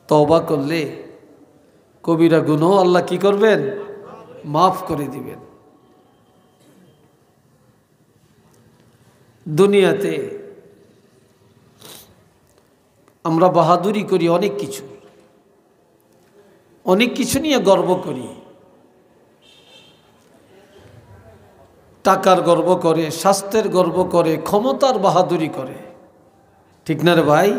তওবা করলে কবিরা গুনাহ আল্লাহ কি করবেন? মাফ করে দিবেন। দুনিয়াতে আমরা বাহাদুরি করি অনেক কিছু নিয়ে গর্ব করি। টাকার গর্ব করে, স্বাস্থ্যের গর্ব করে, ক্ষমতার বাহাদুরি করে, ঠিক না রে ভাই?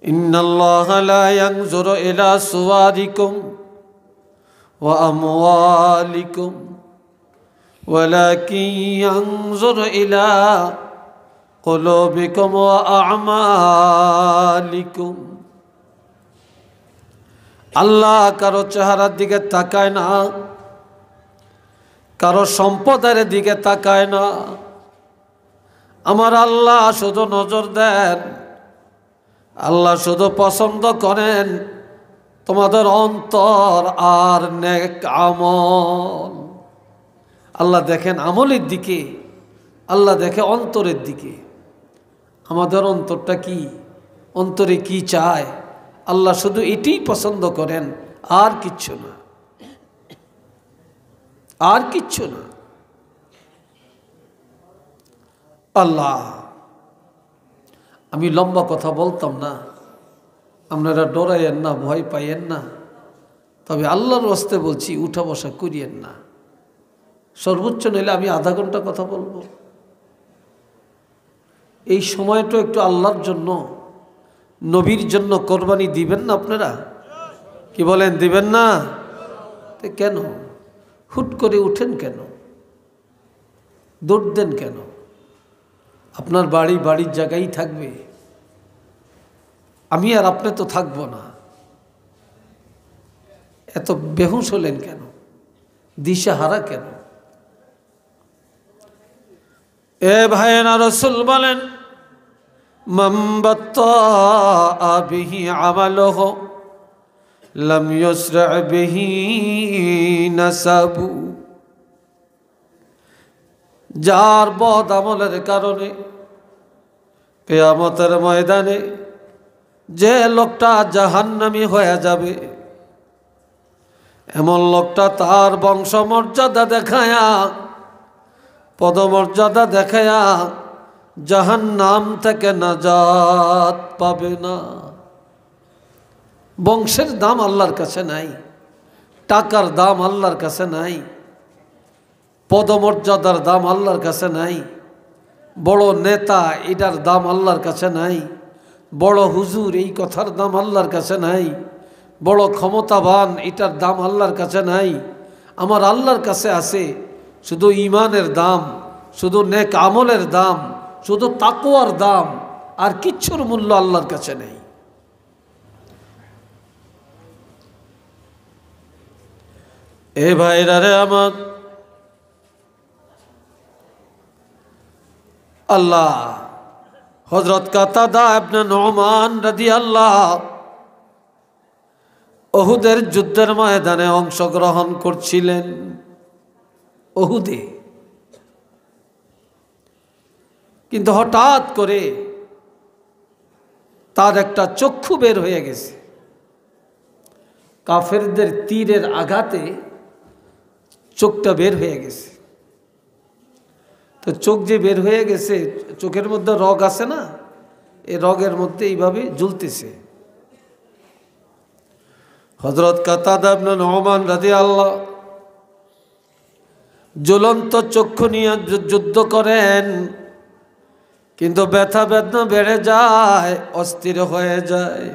ইন্নাল্লাহা লা ইয়ানজুরু ইলা সুওয়ারিকুম ওয়া আমওয়ালিকুম ওয়ালাকিন ইয়ানজুরু ইলা কুলুবিকুম ওয়া আ'মালিকুম। আল্লাহ কারো চেহারার দিকে তাকায় না, কারো সম্পদের দিকে তাকায় না। আমার আল্লাহ শুধু নজর দেন, আল্লাহ শুধু পছন্দ করেন তোমাদের অন্তর আর নেক আমল। আল্লাহ দেখেন আমলের দিকে, আল্লাহ দেখে অন্তরের দিকে। আমাদের অন্তরটা কি, অন্তরে কি চায়, আল্লাহ শুধু এটাই পছন্দ করেন, আর কিচ্ছু না, আর কিচ্ছু না। আল্লাহ, আমি লম্বা কথা বলতাম না, আপনারা ডরাইয়েন না, ভয় পাইয়েন না, তবে আল্লাহর রাস্তে বলছি উঠা বসা করিয়েন না। সর্বোচ্চ নইলে আমি আধা ঘন্টা কথা বলবো। এই সময়টা একটু আল্লাহর জন্য, নবীর জন্য কোরবানি দিবেন না আপনারা? কি বলেন, দিবেন না? কেন হুট করে উঠেন, কেন দৌড় দেন, কেন? আপনার বাড়ির জায়গায় থাকবে, আমি আর আপনি তো থাকবো না। এত বেহুশ হলেন কেন, দিশাহারা কেন? এ ভাইয়েরা, রাসূল বলেন মান বাত্তা বিহি আমালুহু লাম ইউসরা বিহি নাসাবু। যার বদ আমলের কারণে কিয়ামতের ময়দানে যে লোকটা জাহান্নামী হয়ে যাবে, এমন লোকটা তার বংশমর্যাদা দেখায়া, পদমর্যাদা দেখায়া জাহান্নাম থেকে নাজাত পাবে না। বংশের দাম আল্লাহর কাছে নাই, টাকার দাম আল্লাহর কাছে নাই, পদমর্যাদার দাম আল্লাহর কাছে নাই, বড় নেতা এটার দাম আল্লাহর কাছে নাই, বড় হুজুর এই কথার দাম আল্লাহর কাছে নাই, বড় ক্ষমতাবান এটার দাম আল্লাহর কাছে নাই। আমার আল্লাহর কাছে আছে শুধু ঈমানের দাম, শুধু নেক আমলের দাম, শুধু তাকওয়ার দাম, আর কিচ্ছুর মূল্য আল্লাহর কাছে নেই। এ ভাইরা রে আমার, আল্লাহ হযরত কাতাদা ইবনে নুমান রাদিয়াল্লাহু উহুদের যুদ্ধের ময়দানে অংশগ্রহণ করছিলেন। উহুদে কিন্তু হঠাৎ করে তার একটা চক্ষু বের হয়ে গেছে। কাফেরদের তীরের আঘাতে চোখটা বের হয়ে গেছে। তো চোখ যে বের হয়ে গেছে, চোখের মধ্যে রগ আছে না, এই রগের মধ্যে এইভাবে ঝুলতেছে। হযরত কাতাদা ইবনে নুমান রাদিয়াল্লাহু জ্বলন্ত চক্ষু নিয়ে যুদ্ধ করেন, কিন্তু ব্যথা বেদনা বেড়ে যায়, অস্থির হয়ে যায়,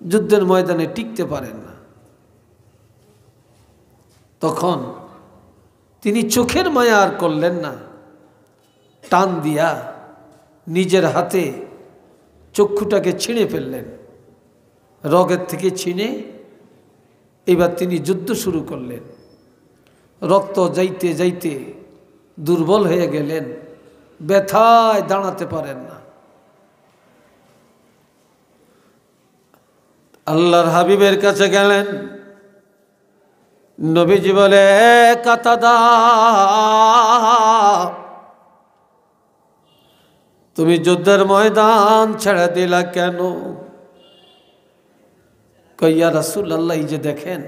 যুদ্ধের ময়দানে টিকতে পারেন না। তখন তিনি চোখের মায়া আর করলেন না, টান দিয়া নিজের হাতে চক্ষুটাকে ছিঁড়ে ফেললেন, রগের থেকে ছিঁড়ে এবার তিনি যুদ্ধ শুরু করলেন। রক্ত যাইতে যাইতে দুর্বল হয়ে গেলেন, ব্যথায় দাঁড়াতে পারেন না। আল্লাহর হাবিবের কাছে গেলেন। নবীজি বলে, কাতাদা তুমি যুদ্ধের ময়দান ছেড়ে দিলা কেন? কইয়া রাসূলুল্লাহ, এই যে দেখেন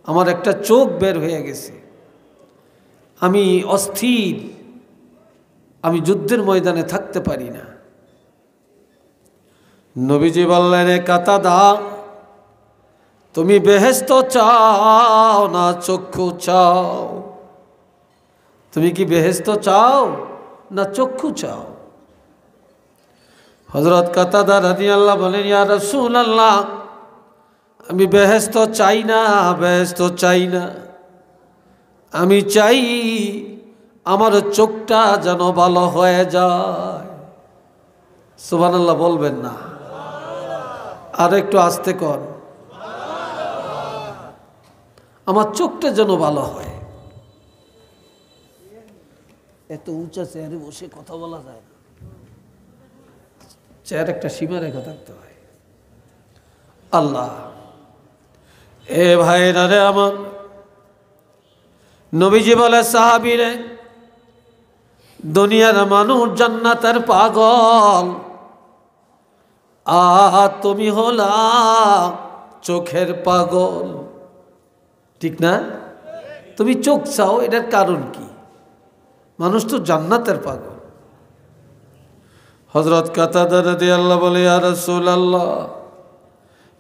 আমার একটা চোখ বের হয়ে গেছে, আমি অস্থির, আমি যুদ্ধের ময়দানে থাকতে পারি না। নবীজি বললেন, এ কাতাদা, তুমি বেহেশত চাও না চক্ষু চাও? তুমি কি বেহেশত চাও না চক্ষু চাও? হযরত কাতাদা রাদিয়াল্লাহু বলেন, ইয়া রাসূলুল্লাহ, আমি বেহেশত চাই না, বেহেশত চাই না, আমি চাই আমার চোখটা যেন ভালো হয়ে যায়। সুবহানাল্লাহ বলবেন না? আর একটু আস্তে কর। আমার চোখটা যেন ভালো হয়। এত উঁচা চেয়ারে বসে কথা বলা যায় না, চেয়ার একটা সীমা রেখে থাকতে হয়। আল্লাহ, এ ভাইরা রে আমার, নবীজি বলে, সাহাবীরে, দুনিয়ার মানুষ জান্নাতের পাগল, আর তুমি হলা চোখের পাগল। ঠিক না? তুমি চোখ চাও, এটার কারণ কি? মানুষ তো জান্নাতের পাগল। হযরত কাতাদা রাদিয়াল্লাহু বলে, ইয়া রাসূলুল্লাহ,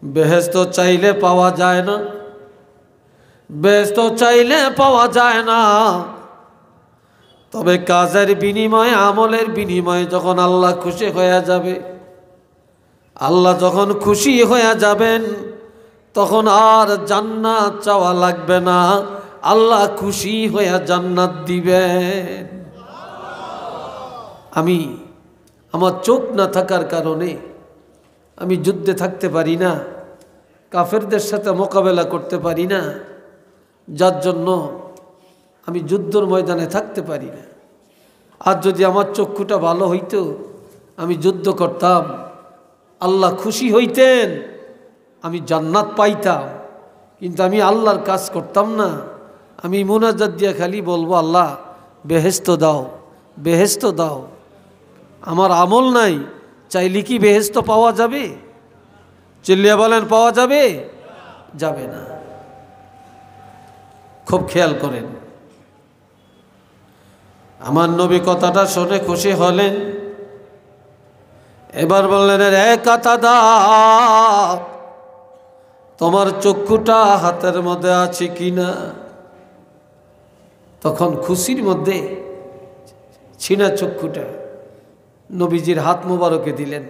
বেহেশত চাইলে পাওয়া যায় না, বেহেশত চাইলে পাওয়া যায় না, তবে কাজের বিনিময়ে, আমলের বিনিময়ে যখন আল্লাহ খুশি হয়ে যাবে, আল্লাহ যখন খুশি হয়ে যাবেন, তখন আর জান্নাত চাওয়া লাগবে না, আল্লাহ খুশি হয়ে জান্নাত দিবেন। আমি আমার চোখ না থাকার কারণে আমি যুদ্ধে থাকতে পারি না, কাফেরদের সাথে মোকাবেলা করতে পারি না, যার জন্য আমি যুদ্ধের ময়দানে থাকতে পারি না। আর যদি আমার চক্ষুটা ভালো হইতো, আমি যুদ্ধ করতাম, আল্লাহ খুশি হইতেন, আমি জান্নাত পাইতাম। কিন্তু আমি আল্লাহর কাজ করতাম না, আমি মুনাজাত দিয়ে খালি বলবো, আল্লাহ বেহেশত দাও, বেহেশত দাও। আমার আমল নাই, চাইলে কি বেহেশত পাওয়া যাবে? চিল্লিয়া বলেন, পাওয়া যাবে? যাবে না। খুব খেয়াল করেন। আমার নবী কথাটা শুনে খুশি হলেন, এবার বললেন, রে কাতাদা, তোমার চক্ষুটা হাতের মধ্যে আছে কিনা? তখন খুশির মধ্যে ছিনা চক্ষুটা নবীজির হাত মোবারকে দিলেন।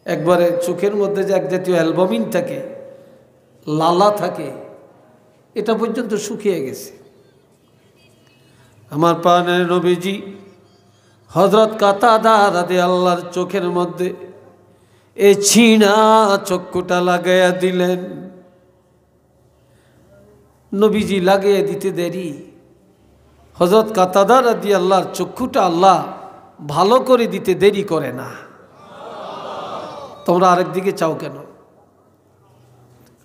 একবারে চোখের মধ্যে যে এক জাতীয় অ্যালবামিন থাকে, লালা থাকে, এটা পর্যন্ত শুকিয়ে গেছে। আমার প্রাণের নবীজি হযরত কাতাদা রাদিয়াল্লাহর চোখের মধ্যে এই ছিনা চক্ষুটা লাগাইয়া দিলেন। নবীজি লাগিয়ে দিতে দেরি, হযরত কাতাদা রাদিয়াল্লাহর চক্ষুটা আল্লাহ ভালো করে দিতে দেরি করে না। তোমরা আরেকদিকে চাও কেন?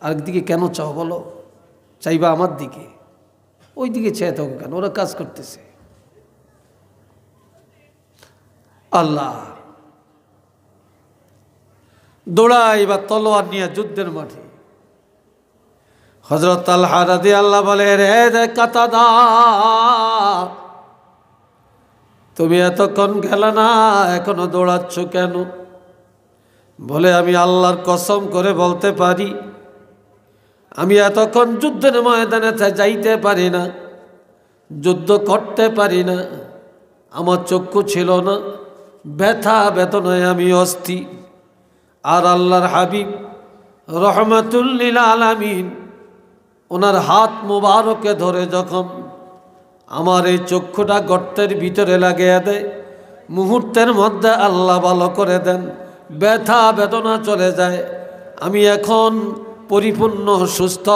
আরেকদিকে কেন চাও বলো? চাইবা আমার দিকে, ওই দিকে চেয়ে থাকো কেন? ওরা কাজ করতেছে। আল্লাহ দৌড়াই বা তলোয়ার নিয়ে যুদ্ধের মাঠে। হযরত তালহা রাদিয়াল্লাহু বলে, রে কাতাদা, তুমি এতক্ষণ গেলে না, এখনো দৌড়াচ্ছ কেন? বলে, আমি আল্লাহর কসম করে বলতে পারি, আমি এতক্ষণ যুদ্ধের ময়দানে যাইতে পারি না, যুদ্ধ করতে পারি না, আমার চক্ষু ছিল না, ব্যথা বেদনায় আমি অস্থির। আর আল্লাহর হাবিব রহমাতুল লিল আলামিন ওনার হাত মুবারকে ধরে যখন আমার এই চক্ষুটা গর্তের ভিতরে লাগিয়ে দেয়, মুহূর্তের মধ্যে আল্লাহ ভালো করে দেন, ব্যথা বেদনা চলে যায়, আমি এখন পরিপূর্ণ সুস্থ,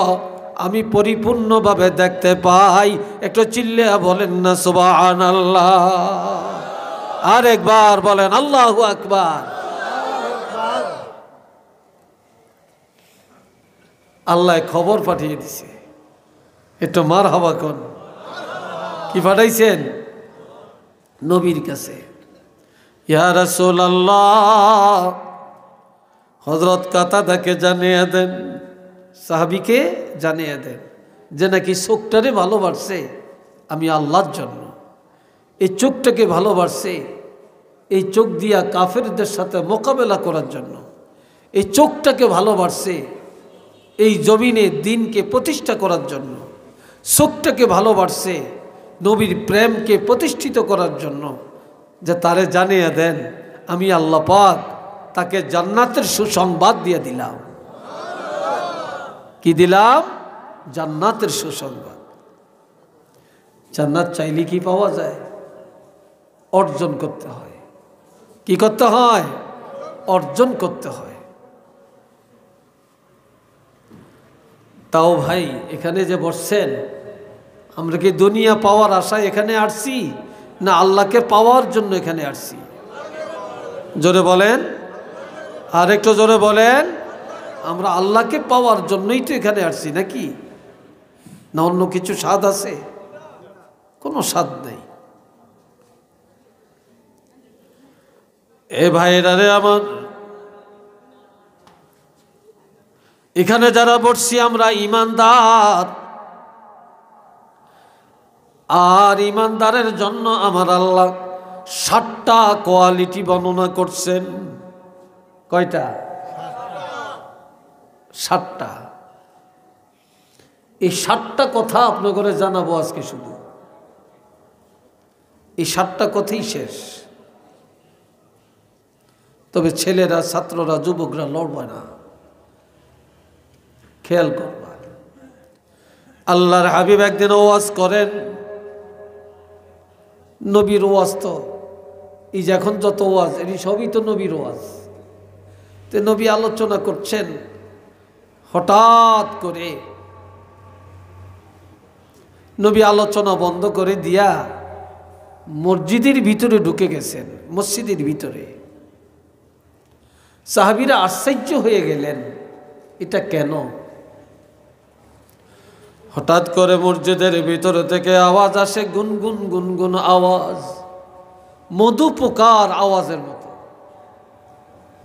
আমি পরিপূর্ণভাবে দেখতে পাই। একটু চিল্লিয়া বলেন না সুবহানাল্লাহ। আর একবার বলেন আল্লাহু আকবার। আল্লাহ খবর পাঠিয়ে দিছে, একটু মারহাবা কোন। কি পাঠাইছেন? নবীর কাছে। ইয়া রাসূলুল্লাহ, হযরত কাতাদাকে জানিয়ে দেন, সাহাবীকে জানিয়ে দেন যে নাকি চোখটারে ভালোবাসছে আমি আল্লাহর জন্য, এই চোখটাকে ভালোবাসছে এই চোখ দিয়া কাফেরদের সাথে মোকাবেলা করার জন্য, এই চোখটাকে ভালোবাসছে এই জমিনে দ্বীনকে প্রতিষ্ঠা করার জন্য, চোখটাকে ভালোবাসছে নবীর প্রেমকে প্রতিষ্ঠিত করার জন্য, যে তারে জানিয়ে দেন আমি আল্লাহ পাক তাকে জান্নাতের সুসংবাদ দিয়ে দিলাম। কি দিলাম? জান্নাতের সুসংবাদ। জান্নাত চাইলে কি পাওয়া যায়? অর্জন করতে হয়। কি করতে হয়? অর্জন করতে হয়। তাও ভাই এখানে যে বসছেন, আমরা কি দুনিয়া পাওয়ার আশায় এখানে আসছি না আল্লাহকে পাওয়ার জন্য এখানে আসছি? জোরে বলেন, আর একটু জোরে বলেন। আমরা আল্লাহকে পাওয়ার জন্যই তো এখানে আসছি, নাকি? না অন্য কিছু স্বাদ আছে? কোনো স্বাদ নেই। এ ভাইরা রে আমার, এখানে যারা বসছি আমরা ঈমানদার, আর ঈমানদারের জন্য আমার আল্লাহ 7টা কোয়ালিটি বর্ণনা করছেন। কয়টা? 7টা। এই 7টা কথা আপনাদের জানাবো আজকে। শুধু এই 7টা কথাই শেষ। তবে ছেলেরা, ছাত্ররা, যুবকরা লড়বে না, খেয়াল করবা। আল্লাহর হাবিব একদিন ওয়াজ করেন, নবীর ওয়াজ তো এই যে এখন যত ওয়াজ এটি সবই তো নবীর ওয়াজ। তো নবী আলোচনা করছেন, হঠাৎ করে নবী আলোচনা বন্ধ করে দিয়া মসজিদের ভিতরে ঢুকে গেছেন। মসজিদের ভিতরে সাহাবীরা আশ্চর্য হয়ে গেলেন, এটা কেন? হঠাৎ করে মসজিদের ভিতর থেকে আওয়াজ আসে, গুনগুন গুনগুন আওয়াজ, মধু পোকার আওয়াজের মতো,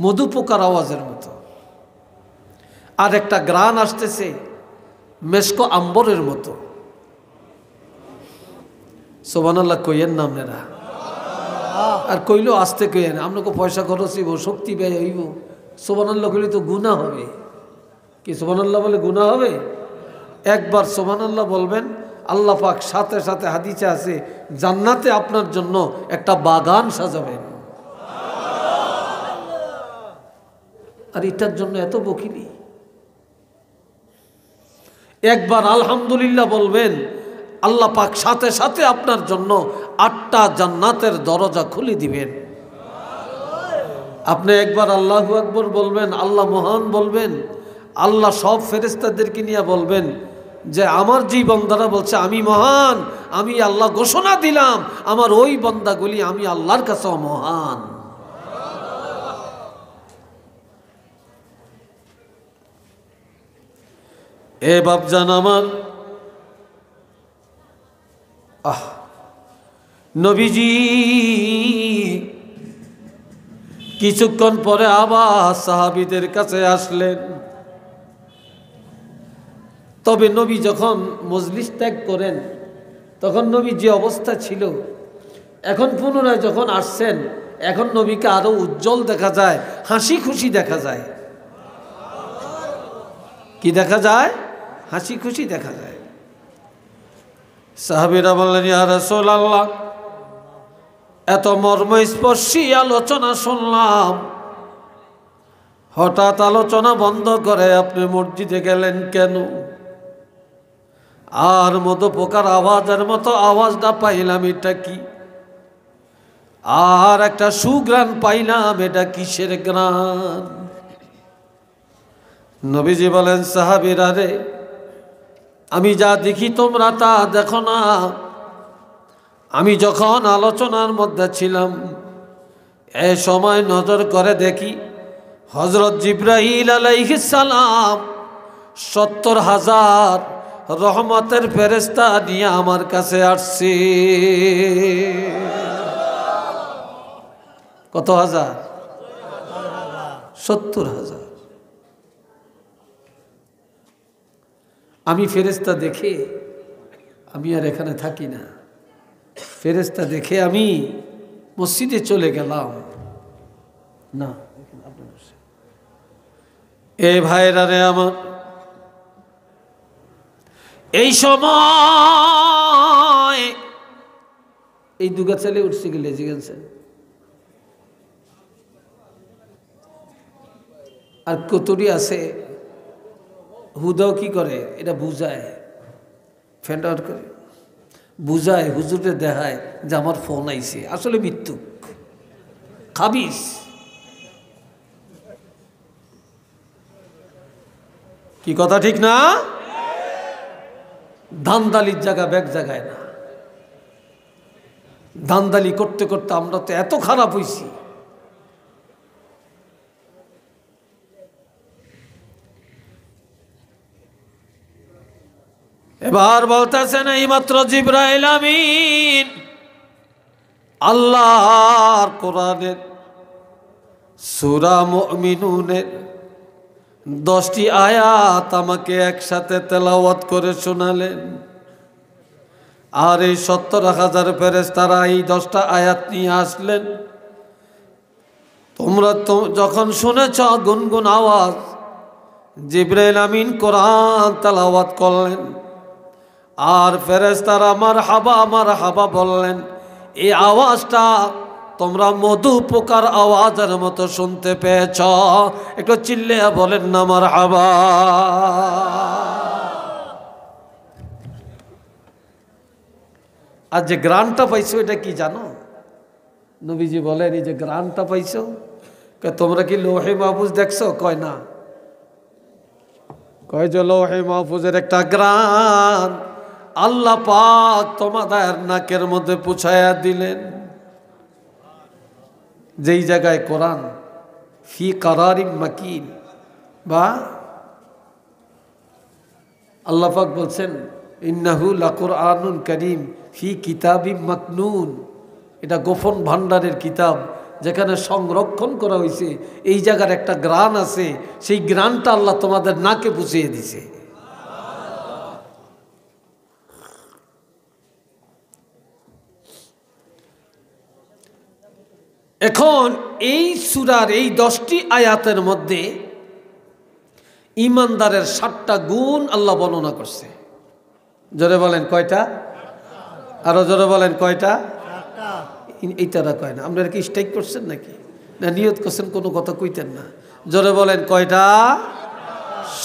মধু পোকার আওয়াজের মতো। আর একটা গ্রান আসতেছে মেশকো আম্বরের মতো। সুবহানাল্লাহ কইয়েন না আপনারা, আর কইলেও আসতে কইয়েন। আপনাকে পয়সা খরচ হইব, শক্তি ব্যয় হইব। সুবহানাল্লাহ কইলে তো গুনাহ হবে। কি সুবহানাল্লাহ বলে গুনাহ হবে? একবার সুবহানাল্লাহ বলবেন, আল্লাহ পাক সাথে সাথে হাদিসে আছে জান্নাতে আপনার জন্য একটা বাগান সাজাবেন। আর এটার জন্য এত বকিলি। একবার আলহামদুলিল্লাহ বলবেন, আল্লাহ পাক সাথে সাথে আপনার জন্য 8টা জান্নাতের দরজা খুলে দিবেন। আপনি একবার আল্লাহু আকবার বলবেন, আল্লাহ মহান বলবেন, আল্লাহ সব ফেরেশতাদেরকে নিয়ে বলবেন যে আমার যে বান্দারা বলছে আমি মহান, আমি আল্লাহ ঘোষণা দিলাম আমার ওই বান্দাগুলি আমি আল্লাহর কাছেও মহান। এ বাপজান আমার, নবীজি কিছুক্ষণ পরে আবার সাহাবীদের কাছে আসলেন। তবে নবী যখন মজলিস ত্যাগ করেন তখন নবী যে অবস্থা ছিল, এখন পুনরায় যখন আসছেন এখন নবীকে আরো উজ্জ্বল দেখা যায়, হাসি খুশি দেখা যায়। কি দেখা যায়? হাসি খুশি দেখা যায়। সাহাবীরা বললেন, ইয়া রাসূলুল্লাহ, এত মর্মস্পর্শী আলোচনা শুনলাম, হঠাৎ আলোচনা বন্ধ করে আপনি মসজিদে গেলেন কেন? আর মধু পোকার আওয়াজের মতো আওয়াজটা পাইলাম, এটা কি? আর একটা সুগ্রাণ পাইলাম, এটা কিসের গ্রাণ? নবীজি বলেন, সাহাবীরা রে, আমি যা দেখি তোমরা তা দেখো না। আমি যখন আলোচনার মধ্যে ছিলাম এ সময় নজর করে দেখি হযরত জিবরাইল আলাইহিস সালাম ৭০,০০০ রহমতের ফেরেশতা নিয়ে আমার কাছে আসছে। কত হাজার? 70,000। আমি ফেরেশতা দেখে আমি আর এখানে থাকি না, ফেরেশতা দেখে আমি মসজিদে চলে গেলাম না। এ ভাইরা রে আমার, এই সময় এই দুগা ছেলে উঠছে গেলে জিজ্ঞাসা, আর কতটি আছে হুদাও কি করে, এটা বুঝায়, ফ্যান্ড আউট করে বুঝায়, হুজুরে দেখায় যে আমার ফোন আইছে, আসলে মৃত্যু খাবিস। কি কথা ঠিক না? ধান্দালির জায়গা ব্যাগ জায়গায় না। ধান্দালি করতে করতে আমরা তো এত খারাপ হইছি। এবার বলতেছেন এই মাত্র জিবরাইল আমিন আল্লাহর কোরআনের সূরা মুমিনুনের 10টি আয়াত আমাকে একসাথে তেলাওয়াত করে শোনালেন। আর এই 70,000 ফেরেশতারা এই 10টা আয়াত নিয়ে আসলেন। তোমরা তো যখন শুনেছ গুনগুন আওয়াজ, জিবরাইল আমিন কোরআন তেলাওয়াত করলেন, আর ফেরেশতারা মারহাবা বললেন। এই আওয়াজটা তোমরা মধু পোকার আওয়াজের মতো শুনতে পেয়েছ, একটু চিল্লিয়ে বলেন না মারহাবা। আর যে গ্রানটা পাইছো এটা কি জানো? নবীজি বলেন এই যে গ্রানটা পাইছো, তোমরা কি লৌহে মাহফুজ দেখছো? কয় না। কয় যে লৌহে মাহফুজের একটা গ্রান আল্লাহ পাক তোমাদের নাকের মধ্যে পুছায়া দিলেন। যেই জায়গায় কোরআন ফি কারারিম মাকিন, বা আল্লাহ পাক বলছেন ইন্নাহু লাকুরআনুন কারীম ফি কিতাবিম মাকনুন, এটা গোপন ভান্ডারের কিতাব যেখানে সংরক্ষণ করা হয়েছে। এই জায়গার একটা গ্রান আছে, সেই গ্রানটা আল্লাহ তোমাদের নাকে পুছিয়ে দিছে। এখন এই সূরার এই 10টি আয়াতের মধ্যে ঈমানদারের 7টা গুণ আল্লাহ বর্ণনা করছে। জোরে বলেন কয়টা? আরো জোরে বলেন কয়টা? এইটারা কয় না। আপনারা কি স্ট্রাইক করছেন নাকি, না নিয়ত করছেন কোনো কথা কইতেন না? জোরে বলেন কয়টা?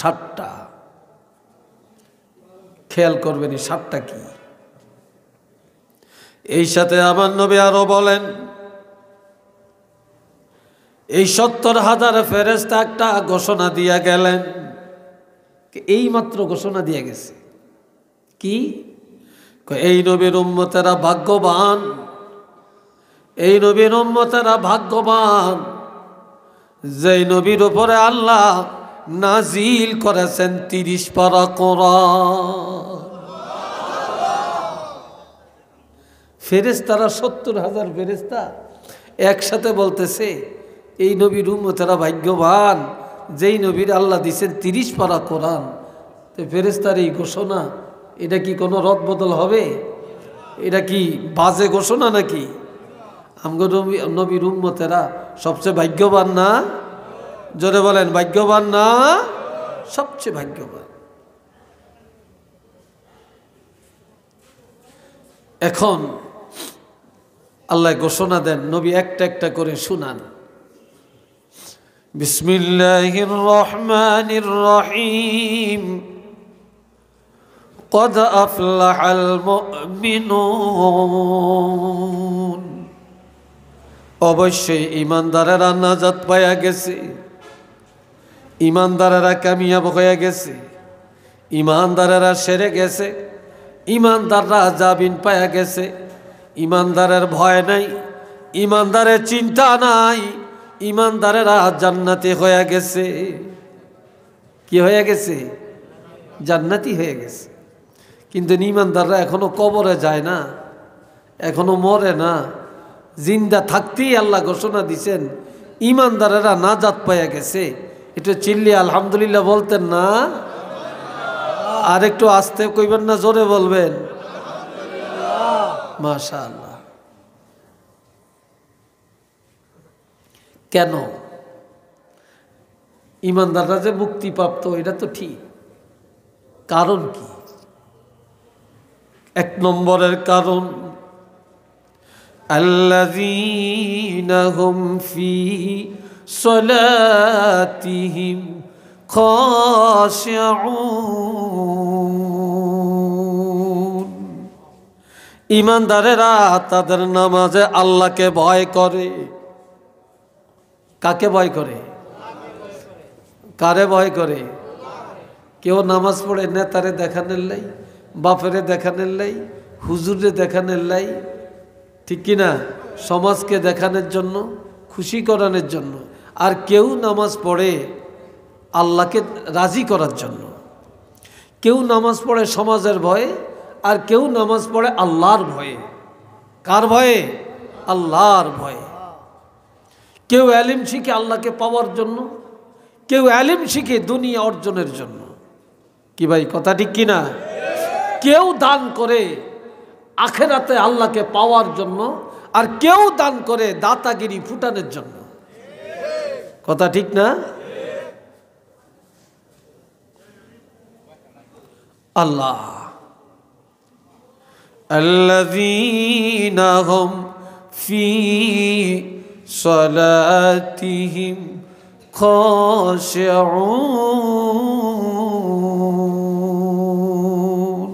7টা। খেয়াল করবেন এই 7টা কি। এই সাথে আমার নবী আরো বলেন এই 70,000 ফেরেশতা একটা ঘোষণা দিয়া গেলেন। এই মাত্র ঘোষণা দিয়া গেছে কি? এই নবীর উম্মতেরা ভাগ্যবান, এই নবীর উম্মতেরা ভাগ্যবান যেই নবীর উপরে আল্লাহ নাজিল করেছেন 30 পারা কোরআন। ফেরেশতারা 70,000 ফেরেশতা একসাথে বলতেছে এই নবীর উম্মতেরা ভাগ্যবান যেই নবীর আল্লাহ দিয়েছেন 30 পারা কোরআন। তো ফেরেশতার এই ঘোষণা, এটা কি কোনো রদ বদল হবে? এটা কি বাজে ঘোষণা নাকি? আমগো নবীর উম্মতেরা সবচেয়ে ভাগ্যবান না? জোরে বলেন ভাগ্যবান না? সবচেয়ে ভাগ্যবান। এখন আল্লাহ ঘোষণা দেন, নবী একটা একটা করে শুনান। বিসমিল্লাহির রহমানির রহিম। قد أفلح المؤمنون। অবশ্যই ইমানদারেরা নাজাত পাইয়া গেছে, ইমানদারেরা কামিয়াব হয়ে গেছে, ইমানদারেরা সেরে গেছে, ইমানদাররা জামিন পাইয়া গেছে। ইমানদারের ভয় নাই, ইমানদারের চিন্তা নাই, ইমানদারেরা জান্নাতি হয়ে গেছে। কি হয়ে গেছে? জান্নাতি হয়ে গেছে। কিন্তু ইমানদাররা এখনো কবরে যায় না, এখনো মরে না, জিন্দা থাকতেই আল্লাহ ঘোষণা দিছেন ইমানদারেরা নাজাত পাইয়া গেছে। একটু চিল্লি আলহামদুলিল্লাহ বলতেন না? আর একটু আস্তে কইবেন না, জোরে বলবেন? মাশাআল্লাহ। কেন ইমানদাররা যে মুক্তিপ্রাপ্ত এটা তো ঠিক, কারণ কি? এক নম্বরের কারণ আল্লাযীনা হুম ফি সলাতিহিম খাশিউন। ইমানদারেরা তাদের নামাজে আল্লাহকে ভয় করে। কাকে ভয় করে? কারে ভয় করে? কেউ নামাজ পড়ে নেতারে দেখানোর লাই, বাপেরে দেখানোর লাই, হুজুরে দেখানোর লাই, ঠিক কিনা, সমাজকে দেখানোর জন্য, খুশি করানোর জন্য। আর কেউ নামাজ পড়ে আল্লাহকে রাজি করার জন্য। কেউ নামাজ পড়ে সমাজের ভয়ে, আর কেউ নামাজ পড়ে আল্লাহর ভয়ে। কার ভয়ে? আল্লাহর ভয়ে। কেউ ইলম শিখে আল্লাহকে পাওয়ার জন্য, কেউ ইলম শিখে দুনিয়া অর্জনের জন্য। কি ভাই কথা ঠিক কিনা? কেউ দান করে আখেরাতে আল্লাহকে পাওয়ার জন্য, আর কেউ দান করে দাতাগিরি ফুটানোর জন্য। কথা ঠিক না? আল্লাহ আল্লাযীনা হুম ফি সলাতিহিম খাশিউন।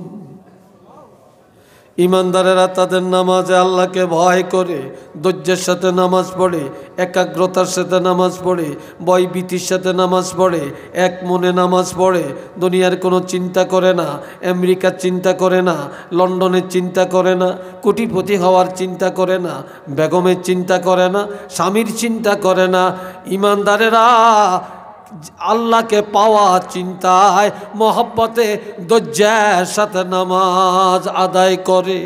ইমানদারেরা তাদের নামাজে আল্লাহকে ভয় করে, ধৈর্যের সাথে নামাজ পড়ে, একাগ্রতার সাথে নামাজ পড়ে, ভয়ভীতির সাথে নামাজ পড়ে, এক মনে নামাজ পড়ে, দুনিয়ার কোনো চিন্তা করে না, আমেরিকার চিন্তা করে না, লন্ডনের চিন্তা করে না, কোটিপতি হওয়ার চিন্তা করে না, বেগমের চিন্তা করে না, স্বামীর চিন্তা করে না। ইমানদারেরা আল্লাহকে পাওয়া চিন্তায় মহব্বতে ধৈর্যের সাথে নামাজ আদায় করে।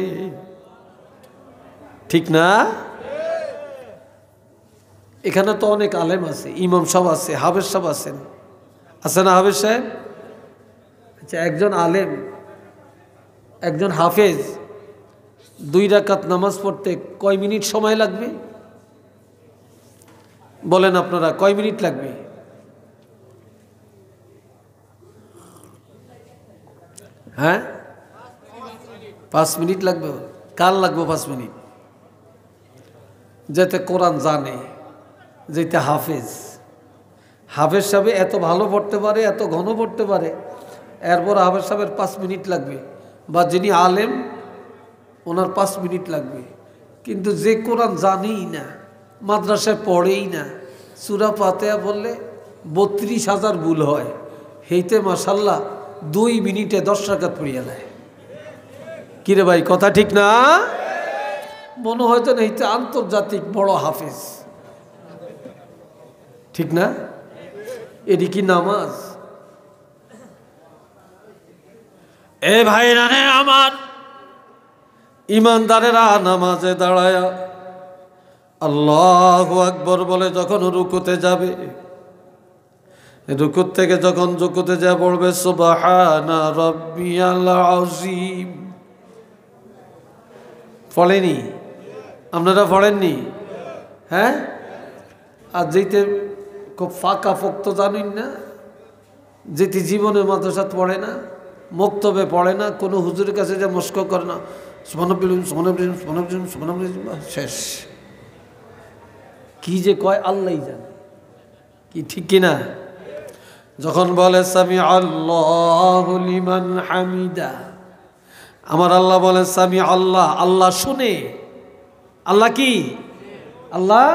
ঠিক না? এখানে তো অনেক আলেম আছে, ইমাম সাহেব আছে, হাফেজ সাহেব আছেন, আছে না হাফেজ সাহেব? আচ্ছা, একজন আলেম, একজন হাফেজ 2 রাকাত নামাজ পড়তে কয় মিনিট সময় লাগবে বলেন আপনারা? কয় মিনিট লাগবে? হ্যাঁ, 5 মিনিট লাগবে। কার লাগবে 5 মিনিট? যেতে কোরআন জানে, যেতে হাফেজ। হাফেজ সাহেব এত ভালো পড়তে পারে, এত ঘন পড়তে পারে, এরপর হাফেজ সাহেবের 5 মিনিট লাগবে, বা যিনি আলেম ওনার 5 মিনিট লাগবে। কিন্তু যে কোরআন জানেই না, মাদ্রাসায় পড়েই না, সূরা ফাতিহা বললে 32,000 ভুল হয়, হেইতে মাশাল্লাহ 2 মিনিটে 10 রাকাত পড়িয়া নেয়। কিরে ভাই কথা ঠিক না? মনে হয়তো না এইটা আন্তর্জাতিক বড় হাফেজ, ঠিক না? এটি কি নামাজ? এ ভাই রানে আমার, ইমানদারেরা নামাজে দাঁড়ায়া আল্লাহু আকবার বলে যখন রুকুতে যাবে, রুকুত থেকে যখন রুকুতে যা পড়বে সুবহানা রাব্বিয়াল আযীম, পড়েনি? আপনারা পড়েননি? হ্যাঁ? আর যেতে খুব ফাঁকা ফক্ত জানেন না, যেটি জীবনে মাদ্রাসাত পড়ে না, মক্তবে পড়ে না, কোনো হুজুরের কাছে যে মস্ক করে না, শেষ। কি যে কয় আল্লাহই জানে। কি ঠিক কিনা? যখন বলে সামি আল্লাহু লিমান হামিদা, আমার আল্লাহ বলে সামি আল্লাহ, আল্লাহ শুনে। আল্লাহ কি? আল্লাহ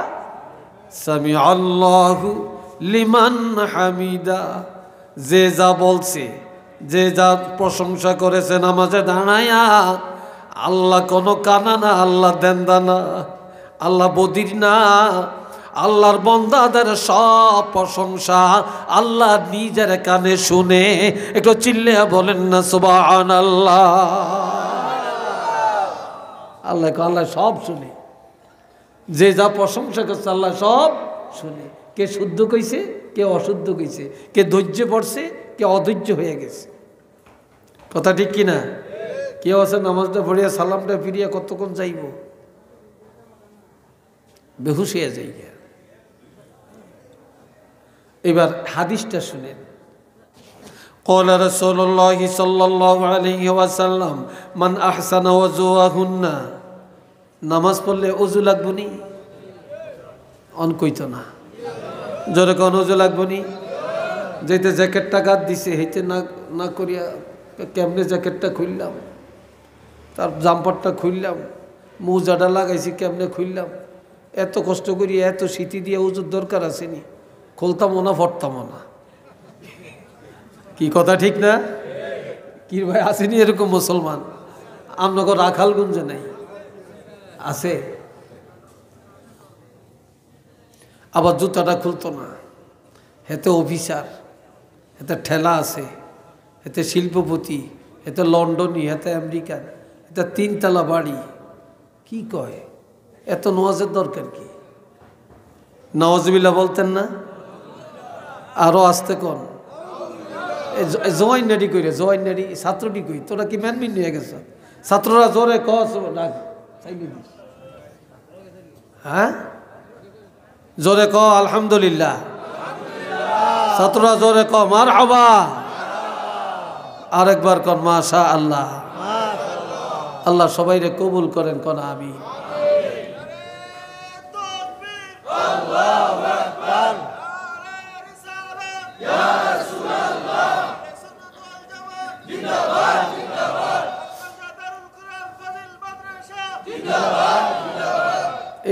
সামি আল্লাহু লিমান হামিদা, যে যা বলছে, যে যা প্রশংসা করেছে নামাজে দাঁড়ায়া, আল্লাহ কোনো কানা না, আল্লাহ দেন্দা না, আল্লাহ বদির না। আল্লাহর বান্দাদের সব প্রশংসা আল্লাহ নিজের কানে শুনে। একটু চিল্লে বলেন না সুবহানাল্লাহ। আল্লাহ আল্লাহ সব শুনে। যে যা প্রশংসা করছে আল্লাহ সব শুনে। কে শুদ্ধ কইছে, কে অশুদ্ধ কইছে, কে ধৈর্য পড়ছে, কে অধৈর্য হয়ে গেছে। কথা ঠিক কিনা? কেউ আছে নামাজটা পড়িয়া সালামটা ফিরিয়া কতক্ষণ যাইব, বেহুশ হয়ে যাই। এবার হাদিসটা শুনেন। قال رسول الله صلى الله عليه وسلم من أحسن وضوءهن। নামাজ পড়লে ওযু লাগবো নি? অন কইতো না, জোরে কোন ওযু লাগবো নি? যেতে জ্যাকেটটা গাদ দিছে হেতে না না করিয়া কেমনে জ্যাকেটটা খুললাম, তার জাম্পারটা খুললাম, মোজাটা লাগাইছি কেমনে খুললাম, এত কষ্ট করি এত শীতি দিয়ে ওযুর দরকার আসেনি, খুলতামও না ফটতামও না। কি কথা ঠিক না? কি ভাই আসেনি এরকম মুসলমান? আপনাকে রাখালগঞ্জে নাই, আছে। আবার জুতাটা খুলতো না, হেতে অফিসার, হেতে ঠেলা আছে, হেতে শিল্পপতি, হেতে লন্ডনী, হেতে আমেরিকান, হেতে 3 তলা বাড়ি। কি কয় এত নামাজের দরকার কি? নাওয়াজবিল্লাহ বলতেন না? আরো আসতে কোন জয়েন নাডি কইরে, জয়েন নাডি ছাত্রটি কই, তোরা কি ম্যানমিন নিয়ে গেছ? ছাত্ররা জোরে কস ডাক, হ্যাঁ জোরে ক আলহামদুলিল্লাহ, ছাত্ররা জোরে ক মারহাবা, আরেকবার কন মাশা আল্লাহ। আল্লাহ সবাইরে কবুল করেন, কোন আমি।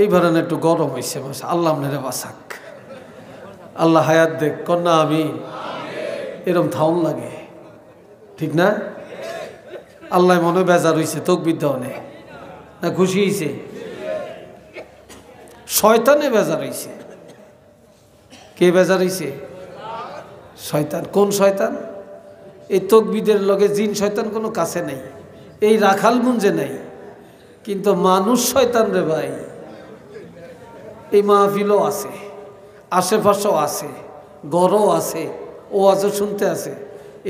এইবার একটু গরম হয়েছে, আল্লাহ আপনারে বাসাক, আল্লাহ হায়াত দেখ, কন্যা আমি। এরম থাউন লাগে, ঠিক না? আল্লাহ মনে বেজার হয়েছে, তকবীর দেওয়ানে না খুশি হয়েছে? শয়তানে বেজার হয়েছে। কে বেজার হয়েছে? শয়তান। কোন শয়তান? এই তকবীরের লগে জিন শয়তান কোনো কাছে নাই, এই রাখালগঞ্জে নাই, কিন্তু মানুষ শয়তান রে ভাই। এই মাহফিলও আছে, আশেপাশেও আছে, গড়ও আছে, ও আজও শুনতে আছে।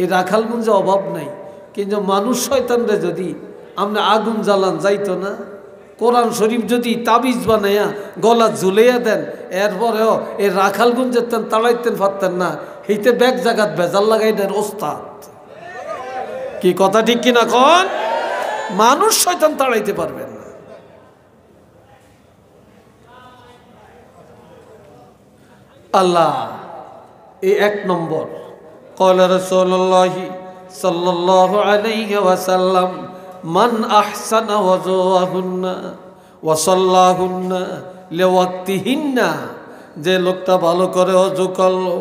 এই রাখালগঞ্জে অভাব নাই, কিন্তু মানুষ শয়তান রে যদি আমরা আগুন জ্বালান যাইতো না। কোরআন শরীফ যদি তাবিজ বানাইয়া গলা ঝুলাইয়া দেন, এরপরেও এই রাখালগঞ্জের তেন তাড়াইতেন পারতেন না। এইতে ব্যাগ জাগাত ভেজাল লাগাই দেন ওস্তাদ। কি কথা ঠিক কিনা কন? মানুষ শয়তান তাড়াইতে পারবেন না। আল্লাহ এই 1 নম্বর। قال رسول الله صلى الله عليه وسلم من أحسن وضوءهن وصلاهن لوقتهن। যে লোকটা ভালো করে ওযু করলো,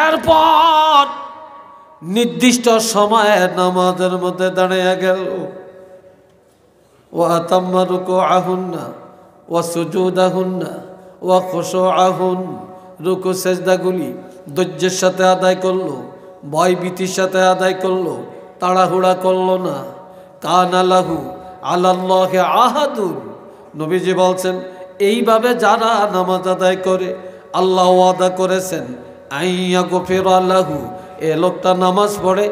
এরপর নির্দিষ্ট সময়ে নামাজের মধ্যে দাঁড়িয়ে গেল, ওয়া আতাম্মা রুকুআহুন্না ওয়া সুজুদাহুন্না ওয়া খুশুআহুন। রুকু সেজদাগুলি ধৈর্যের সাথে আদায় করলো, ভয়ভীতির সাথে আদায় করলো, তাড়াহুড়া করলো না। কানা লাহু আলাল্লাহি আহাদুন। নবীজি বলছেন এইভাবে যারা নামাজ আদায় করে আল্লাহ ওয়াদা করেছেন আইয়া গফিরা লাহু। এ লোকটা নামাজ পড়ে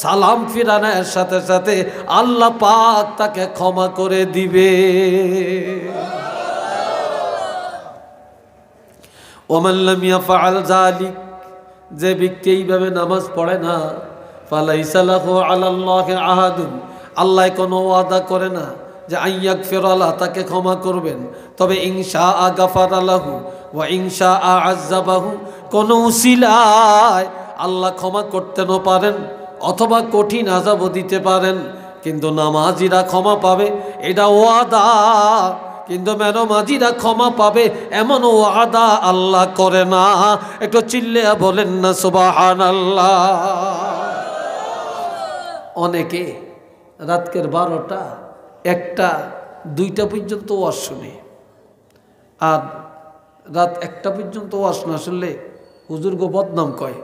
সালাম ফিরানোর সাথে সাথে আল্লাহ পাক তাকে ক্ষমা করে দিবে। ওমান লাম ইয়াফআল যালিক। যে ব্যক্তি এইভাবে নামাজ পড়ে না, ফালাইসা লাহু আলাল্লাহি আহাদুন। আল্লাহ কোনো ওয়াদা করে না যে আইয়াগফিরা লাহু, তাকে ক্ষমা করবেন। তবে ইনশাআ গাফারা লাহু ওয়া ইনশাআ আযাবাহু। কোন উসিলায় আল্লাহ ক্ষমা করতেও পারেন অথবা কঠিন আযাবও দিতে পারেন, কিন্তু নামাজিরা ক্ষমা পাবে এটা ওয়াদা। কিন্তু নামাজিরা ক্ষমা পাবে এমন ওয়াদা আল্লাহ করে না। একটু চিল্লিয়া বলেন না সুবহানাল্লাহ। অনেকে রাতকের 12টা 1টা 2টা পর্যন্ত ওয়াজ শুনে, আর রাত 1টা পর্যন্ত ওয়াজ না শুনলে হুজুরগো বদনাম কয়।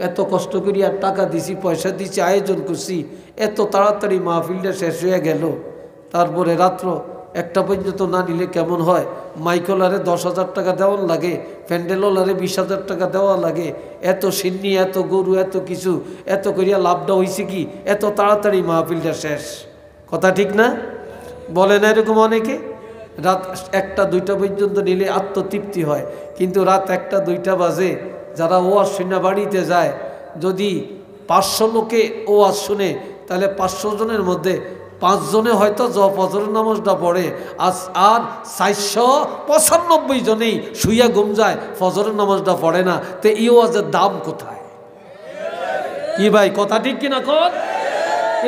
এত কষ্ট করি আর টাকা দিছি, পয়সা দিছি, আয়োজন করছি, এত তাড়াতাড়ি মাহফিলটা শেষ হয়ে গেল, তারপরে রাত্র একটা পর্যন্ত না নিলে কেমন হয়? মাইকোলারে 10,000 টাকা দেওয়ার লাগে, প্যান্ডেলোলারে 20,000 টাকা দেওয়া লাগে, এত সিন্নি, এত গরু, এত কিছু, এত করিয়া লাভটা হয়েছে কি? এত তাড়াতাড়ি মাহফিলটা শেষ। কথা ঠিক না? বলে না এরকম অনেকে? রাত 1টা 2টা পর্যন্ত নিলে আত্মতৃপ্তি হয়, কিন্তু রাত 1টা 2টা বাজে যারা ওয়াজ শুনে বাড়িতে যায়, যদি 500 লোকে ওয়াজ শুনে, তাহলে 500 জনের মধ্যে 5 জনে হয়তো ফজরের নামাজটা পড়ে, আর 495 জনেই শুইয়া ঘুম যায়, ফজরের নামাজটা পড়ে না। তো এই ওয়াজের দাম কোথায়? কি ভাই, কথা ঠিক কিনা কর?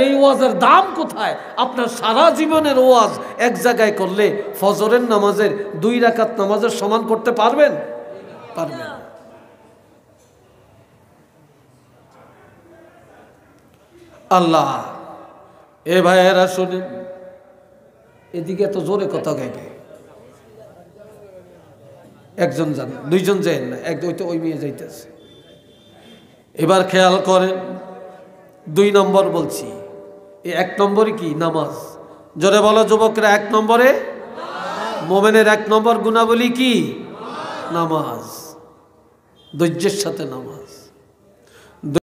এই ওয়াজের দাম কোথায়? আপনার সারা জীবনের ওয়াজ এক জায়গায় করলে ফজরের নামাজের 2 রাকাত নামাজের সমান করতে পারবেন? পারবেন না। আল্লাহ, এ ভাইয়েরা শুনেন, এদিকে এত জোরে কথা গাইবে, একজন যান, 2 জন যান না, ওই মেয়ে যাইতেছে। এবার খেয়াল করেন, 2 নম্বর বলছি। এই 1 নম্বরে কি? নামাজ। জোরে বলো যুবকরা, 1 নম্বরে মোমেনের 1 নম্বর গুণাবলী কি? নামাজ। ধৈর্যের সাথে নামাজ।